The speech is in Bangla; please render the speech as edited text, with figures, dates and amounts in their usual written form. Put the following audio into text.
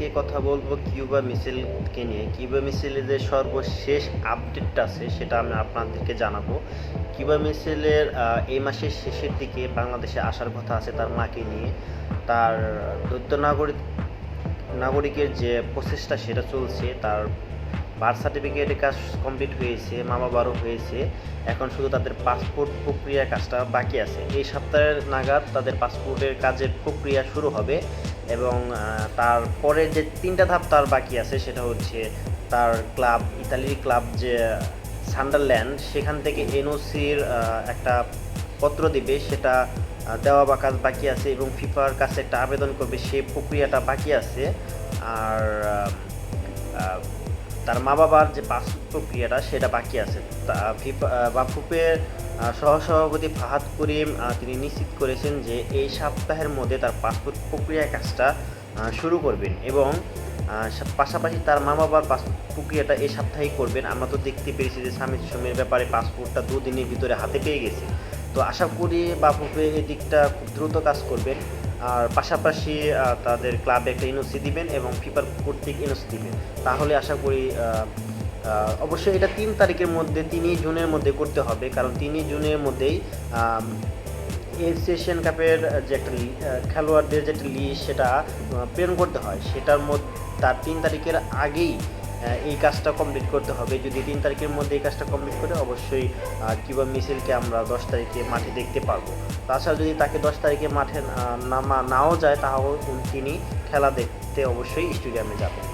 আজকে কথা বলবো কিউবা মিছিলকে নিয়ে। কিউবা মিছিলের যে সর্বশেষ আপডেটটা আছে সেটা আমি আপনাদেরকে জানাবো। কিউবা মিছিলের এই মাসের শেষের দিকে বাংলাদেশে আসার কথা আছে তার মাকে নিয়ে। তার দ্বৈত নাগরিকের যে প্রসেসটা সেটা চলছে। তার বার্থ সার্টিফিকেটের কাজ কমপ্লিট হয়েছে, মা বাবারও হয়েছে। এখন শুধু তাদের পাসপোর্ট প্রক্রিয়ার কাজটা বাকি আছে। এই সপ্তাহের নাগাদ তাদের পাসপোর্টের কাজের প্রক্রিয়া শুরু হবে এবং তারপরে যে 3টা ধাপ তার বাকি আছে সেটা হচ্ছে তার ক্লাব, ইতালির ক্লাব যে সান্ডারল্যান্ড, সেখান থেকে এনওসির একটা পত্র দিবে, সেটা দেওয়া বা কাজ বাকি আছে এবং ফিফার কাছে একটা আবেদন করবে, সেই প্রক্রিয়াটা বাকি আছে। আর তার মা বাবার যে পাসপোর্ট প্রক্রিয়াটা সেটা বাকি আছে। ফিফা বাফুফের সহসভাপতি ফাহাদ করিম তিনি নিশ্চিত করেছেন যে এই সপ্তাহের মধ্যে তার পাসপোর্ট প্রক্রিয়া কাজটা শুরু করবেন এবং পাশাপাশি তার মা বাবার পাসপোর্ট প্রক্রিয়াটা এই সপ্তাহেই করবেন। আমরা তো দেখতে পেরেছি যে সামির সুমির ব্যাপারে পাসপোর্টটা 2 দিনের ভিতরে হাতে পেয়ে গেছে। তো আশা করি বাফুফে এই দিকটা খুব দ্রুত কাজ করবেন। আর পাশাপাশি তাদের ক্লাবে একটা এনওসি দিবেন এবং ফিফার কর্তৃক এনওসি দিবেন। তাহলে আশা করি অবশ্যই এটা 3 তারিখের মধ্যে, 3 জুনের মধ্যে করতে হবে, কারণ 3 জুনের মধ্যেই এশিয়ান কাপের যে একটা খেলোয়াড়দের যে একটা লিস্ট সেটা প্রেরণ করতে হয়। সেটার মধ্যে তার 3 তারিখের আগেই এই কাজটা কমপ্লিট করতে হবে। যদি 3 তারিখের মধ্যে এই কাজটা কমপ্লিট করে অবশ্যই কিউবা মিছিলকে আমরা 10 তারিখে মাঠে দেখতে পারবো। তাছাড়া যদি তাকে 10 তারিখে মাঠে নাও যায় তাহলে তিনি খেলা দেখতে অবশ্যই স্টেডিয়ামে যাবেন।